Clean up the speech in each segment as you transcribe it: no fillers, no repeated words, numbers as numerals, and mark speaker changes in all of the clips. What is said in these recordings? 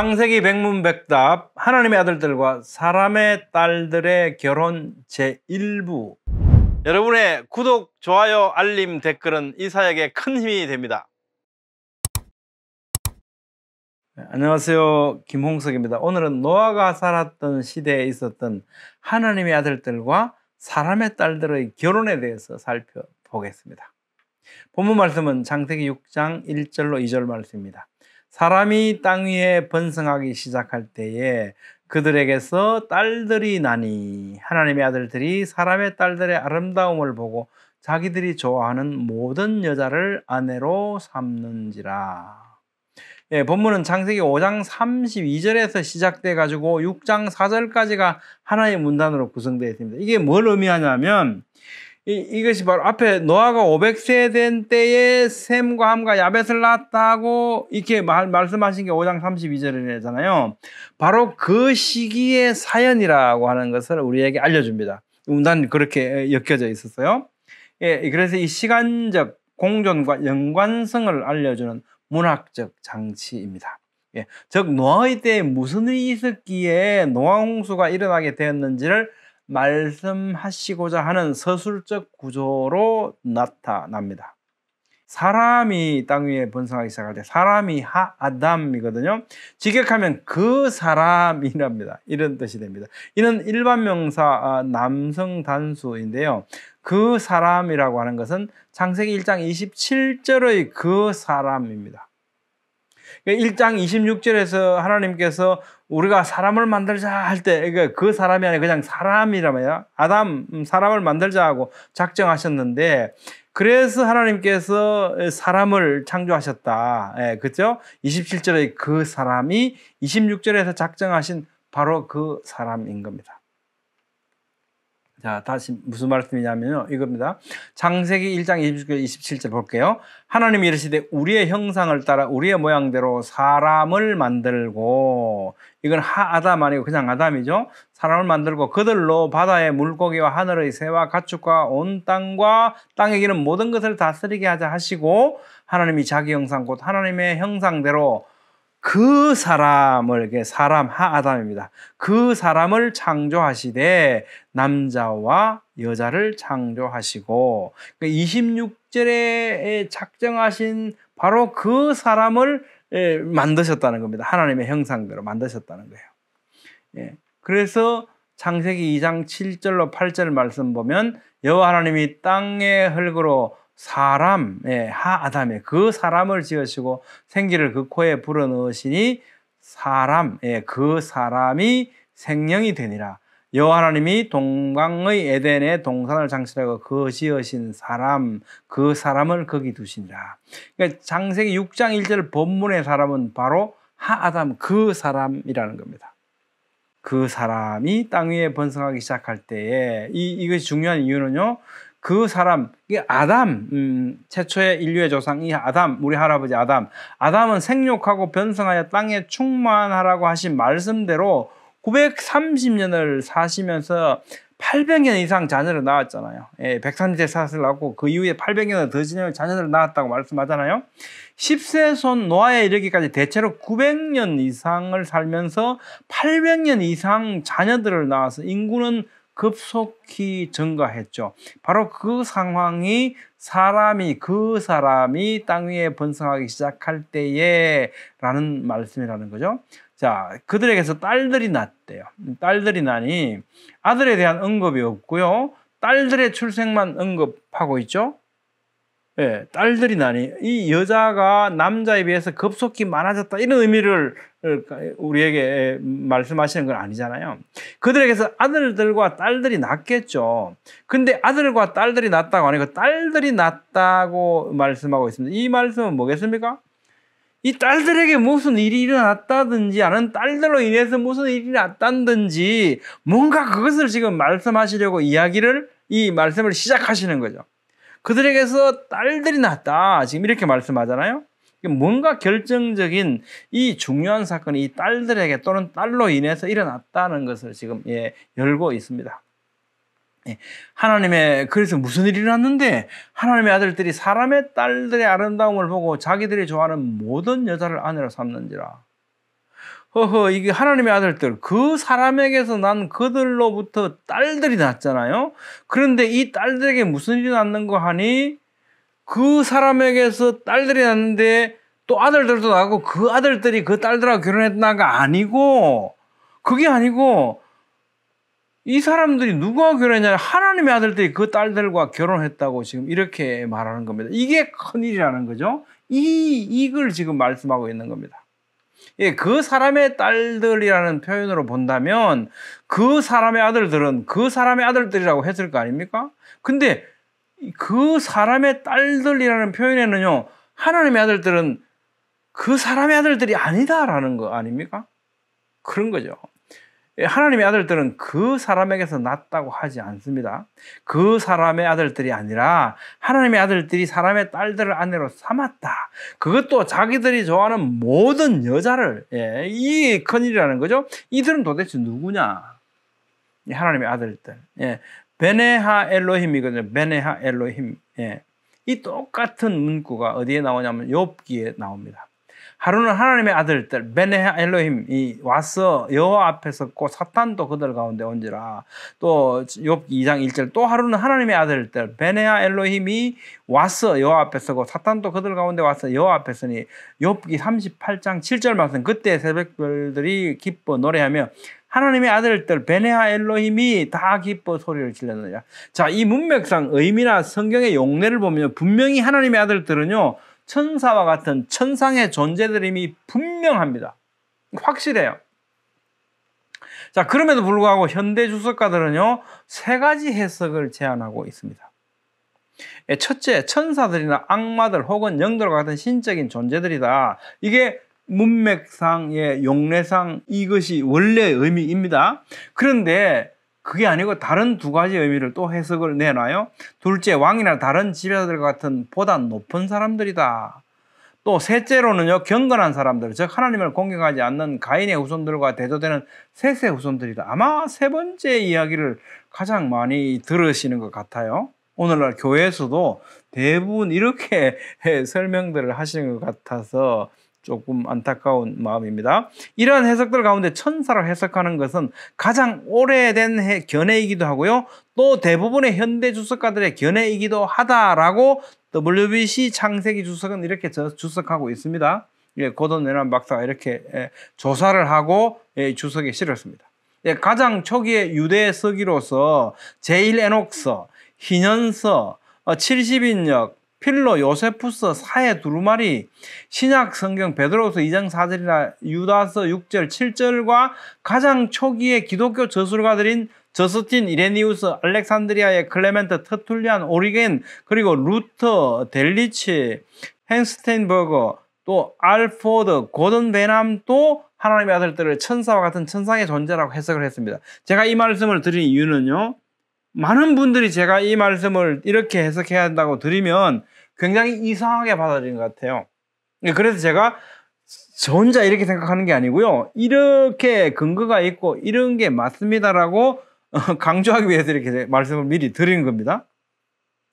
Speaker 1: 창세기 백문백답 하나님의 아들들과 사람의 딸들의 결혼 제1부. 여러분의 구독, 좋아요, 알림, 댓글은 이 사역에 큰 힘이 됩니다. 안녕하세요, 김홍석입니다. 오늘은 노아가 살았던 시대에 있었던 하나님의 아들들과 사람의 딸들의 결혼에 대해서 살펴보겠습니다. 본문 말씀은 창세기 6장 1절로 2절 말씀입니다. 사람이 땅 위에 번성하기 시작할 때에 그들에게서 딸들이 나니 하나님의 아들들이 사람의 딸들의 아름다움을 보고 자기들이 좋아하는 모든 여자를 아내로 삼는지라. 본문은 창세기 5장 32절에서 시작돼 가지고 6장 4절까지가 하나의 문단으로 구성되어 있습니다. 이게 뭘 의미하냐면 이것이 바로 앞에 노아가 500세 된 때에 셈과 함과 야벳을 낳았다고 이렇게 말씀하신 게 5장 32절이잖아요. 바로 그 시기의 사연이라고 하는 것을 우리에게 알려줍니다. 난 그렇게 엮여져 있었어요. 그래서 이 시간적 공존과 연관성을 알려주는 문학적 장치입니다. 즉 노아의 때에 무슨 일이 있었기에 노아 홍수가 일어나게 되었는지를 말씀하시고자 하는 서술적 구조로 나타납니다. 사람이 땅 위에 번성하기 시작할 때 사람이 하아담이거든요. 직역하면 그 사람이랍니다. 이런 뜻이 됩니다. 이는 일반 명사 남성 단수인데요. 그 사람이라고 하는 것은 창세기 1장 27절의 그 사람입니다. 1장 26절에서 하나님께서 우리가 사람을 만들자 할 때 그 사람이 아니라 그냥 사람이라며요. 아담 사람을 만들자 하고 작정하셨는데 그래서 하나님께서 사람을 창조하셨다. 그렇죠? 27절의 그 사람이 26절에서 작정하신 바로 그 사람인 겁니다. 자, 다시 무슨 말씀이냐면요. 이겁니다. 창세기 1장 27절 볼게요. 하나님이 이르시되 우리의 형상을 따라 우리의 모양대로 사람을 만들고, 이건 하아담 아니고 그냥 아담이죠. 사람을 만들고 그들로 바다의 물고기와 하늘의 새와 가축과 온 땅과 땅에 기는 모든 것을 다스리게 하자 하시고, 하나님이 자기 형상 곧 하나님의 형상대로 그 사람을, 사람 하아담입니다. 그 사람을 창조하시되 남자와 여자를 창조하시고, 26절에 작정하신 바로 그 사람을 만드셨다는 겁니다. 하나님의 형상대로 만드셨다는 거예요. 그래서 창세기 2장 7절로 8절 말씀 보면 여호와 하나님이 땅의 흙으로 사람, 하아담에 그 사람을 지으시고 생기를 그 코에 불어넣으시니 사람, 그 사람이 생명이 되니라. 여호와 하나님이 동강의 에덴에 동산을 장식하고 그 지으신 사람, 그 사람을 거기 두시니라. 그러니까 창세기 6장 1절 본문의 사람은 바로 하아담, 그 사람이라는 겁니다. 그 사람이 땅 위에 번성하기 시작할 때에 이것이 중요한 이유는요. 그 사람, 이게 아담, 최초의 인류의 조상, 이 아담, 우리 할아버지 아담은 생육하고 변성하여 땅에 충만하라고 하신 말씀대로 930년을 사시면서 800년 이상 자녀를 낳았잖아요. 130세 사슬 낳고 그 이후에 800년을 더 지나면 자녀를 낳았다고 말씀하잖아요. 10세 손 노아에 이르기까지 대체로 900년 이상을 살면서 800년 이상 자녀들을 낳아서 인구는 급속히 증가했죠. 바로 그 상황이 그 사람이 땅 위에 번성하기 시작할 때에 라는 말씀이라는 거죠. 자, 그들에게서 딸들이 났대요. 딸들이 나니 아들에 대한 언급이 없고요. 딸들의 출생만 언급하고 있죠. 딸들이 나니 이 여자가 남자에 비해서 급속히 많아졌다, 이런 의미를 우리에게 말씀하시는 건 아니잖아요. 그들에게서 아들들과 딸들이 낳겠죠. 근데 아들과 딸들이 낳았다고 아니고 딸들이 낳았다고 말씀하고 있습니다. 이 말씀은 뭐겠습니까? 이 딸들에게 무슨 일이 일어났다든지 아니면 딸들로 인해서 무슨 일이 났다든지 뭔가 그것을 지금 말씀하시려고 이 말씀을 시작하시는 거죠. 그들에게서 딸들이 낳았다, 지금 이렇게 말씀하잖아요. 뭔가 결정적인 이 중요한 사건이 이 딸들에게 또는 딸로 인해서 일어났다는 것을 지금 열고 있습니다. 그래서 무슨 일이 일어났는데 하나님의 아들들이 사람의 딸들의 아름다움을 보고 자기들이 좋아하는 모든 여자를 아내로 삼는지라. 허허, 이게 하나님의 아들들, 그 사람에게서 난 그들로부터 딸들이 났잖아요. 그런데 이 딸들에게 무슨 일이 났는가 하니 그 사람에게서 딸들이 났는데 또 아들들도 나고 그 아들들이 그 딸들하고 결혼했나가 아니고, 그게 아니고 이 사람들이 누구와 결혼했냐, 하나님의 아들들이 그 딸들과 결혼했다고 지금 이렇게 말하는 겁니다. 이게 큰일이라는 거죠. 이걸 지금 말씀하고 있는 겁니다. 예, 그 사람의 딸들이라는 표현으로 본다면 그 사람의 아들들은 그 사람의 아들들이라고 했을 거 아닙니까? 근데 그 사람의 딸들이라는 표현에는요, 하나님의 아들들은 그 사람의 아들들이 아니다라는 거 아닙니까? 그런 거죠. 하나님의 아들들은 그 사람에게서 났다고 하지 않습니다. 그 사람의 아들들이 아니라 하나님의 아들들이 사람의 딸들을 아내로 삼았다. 그것도 자기들이 좋아하는 모든 여자를. 예, 이 큰일이라는 거죠. 이들은 도대체 누구냐? 하나님의 아들들. 예, 베네하 엘로힘이거든요. 베네하 엘로힘. 예, 이 똑같은 문구가 어디에 나오냐면 욥기에 나옵니다. 하루는 하나님의 아들들 베네하 엘로힘이 와서 여호와 앞에 섰고 사탄도 그들 가운데 온지라. 또 욥기 2장 1절, 또 하루는 하나님의 아들들 베네하 엘로힘이 와서 여호와 앞에 서고 사탄도 그들 가운데 와서 여호와 앞에 서니. 욥기 38장 7절 말씀, 그때 새벽별들이 기뻐 노래하며 하나님의 아들들 베네하 엘로힘이 다 기뻐 소리를 질렀느니라. 자, 이 문맥상 의미나 성경의 용례를 보면 분명히 하나님의 아들들은요, 천사와 같은 천상의 존재들임이 분명합니다. 확실해요. 자, 그럼에도 불구하고 현대 주석가들은요, 세 가지 해석을 제안하고 있습니다. 첫째, 천사들이나 악마들 혹은 영들과 같은 신적인 존재들이다. 이게 문맥상의 용례상 이것이 원래의 의미입니다. 그런데 그게 아니고 다른 두 가지 의미를 또 해석을 내놔요. 둘째, 왕이나 다른 지배자들 같은 보다 높은 사람들이다. 또 셋째로는요, 경건한 사람들, 즉 하나님을 공경하지 않는 가인의 후손들과 대조되는 셋의 후손들이다. 아마 세 번째 이야기를 가장 많이 들으시는 것 같아요. 오늘날 교회에서도 대부분 이렇게 설명들을 하시는 것 같아서 조금 안타까운 마음입니다. 이러한 해석들 가운데 천사를 해석하는 것은 가장 오래된 견해이기도 하고요, 또 대부분의 현대 주석가들의 견해이기도 하다라고 WBC 창세기 주석은 이렇게 주석하고 있습니다. 고든 웨넌 박사가 이렇게 조사를 하고 주석에 실었습니다. 가장 초기의 유대 서기로서 제1에녹서, 희년서, 70인역, 필로, 요세푸스, 사해 두루마리, 신약 성경 베드로서 2장 4절이나 유다서 6절 7절과 가장 초기의 기독교 저술가들인 저스틴, 이레니우스, 알렉산드리아의 클레멘트, 터툴리안, 오리겐, 그리고 루터, 델리치, 헨스테인버거, 또 알포드, 고든 베남도 하나님의 아들들을 천사와 같은 천상의 존재라고 해석을 했습니다. 제가 이 말씀을 드린 이유는요, 많은 분들이 제가 이 말씀을 이렇게 해석해야 한다고 드리면 굉장히 이상하게 받아들이는 것 같아요. 그래서 제가 저 혼자 이렇게 생각하는 게 아니고요, 이렇게 근거가 있고 이런 게 맞습니다라고 강조하기 위해서 이렇게 말씀을 미리 드리는 겁니다.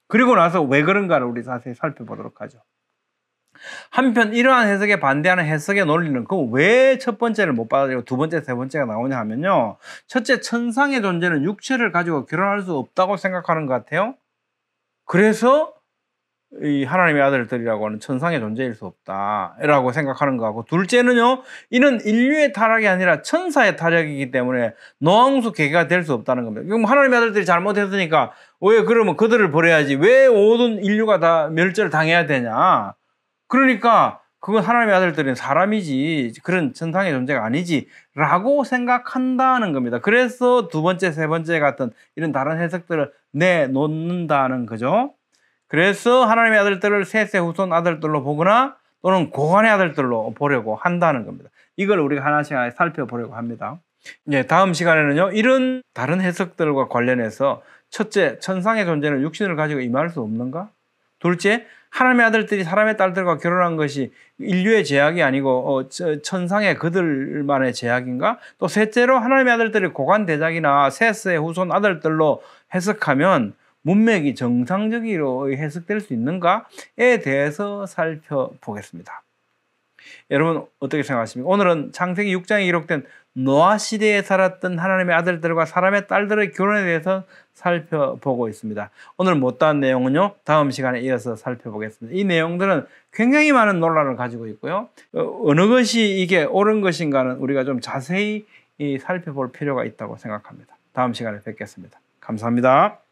Speaker 1: 그리고 나서 왜 그런가를 우리 자세히 살펴보도록 하죠. 한편 이러한 해석에 반대하는 해석의 논리는 그럼 왜 첫 번째를 못 받아들이고 두 번째, 세 번째가 나오냐 하면요, 첫째, 천상의 존재는 육체를 가지고 결혼할 수 없다고 생각하는 것 같아요. 그래서 이 하나님의 아들들이라고 하는 천상의 존재일 수 없다라고 생각하는 거고, 둘째는요, 이는 인류의 타락이 아니라 천사의 타락이기 때문에 노항수 계계가 될 수 없다는 겁니다. 그럼 하나님의 아들들이 잘못했으니까 왜 그러면 그들을 버려야지, 왜 모든 인류가 다 멸절을 당해야 되냐. 그러니까 그건 하나님의 아들들은 사람이지 그런 천상의 존재가 아니지 라고 생각한다는 겁니다. 그래서 두 번째, 세 번째 같은 이런 다른 해석들을 내놓는다는 거죠. 그래서 하나님의 아들들을 셋의 후손 아들들로 보거나 또는 고관의 아들들로 보려고 한다는 겁니다. 이걸 우리가 하나씩 살펴보려고 합니다. 다음 시간에는요, 이런 다른 해석들과 관련해서 첫째, 천상의 존재는 육신을 가지고 임할 수 없는가? 둘째, 하나님의 아들들이 사람의 딸들과 결혼한 것이 인류의 제약이 아니고 천상의 그들만의 제약인가? 또 셋째로, 하나님의 아들들이 고관 대작이나 셋의 후손 아들들로 해석하면 문맥이 정상적으로 해석될 수 있는가에 대해서 살펴보겠습니다. 여러분 어떻게 생각하십니까? 오늘은 창세기 6장에 기록된 노아 시대에 살았던 하나님의 아들들과 사람의 딸들의 결혼에 대해서 살펴보고 있습니다. 오늘 못다한 내용은요, 다음 시간에 이어서 살펴보겠습니다. 이 내용들은 굉장히 많은 논란을 가지고 있고요. 어느 것이 이게 옳은 것인가는 우리가 좀 자세히 살펴볼 필요가 있다고 생각합니다. 다음 시간에 뵙겠습니다. 감사합니다.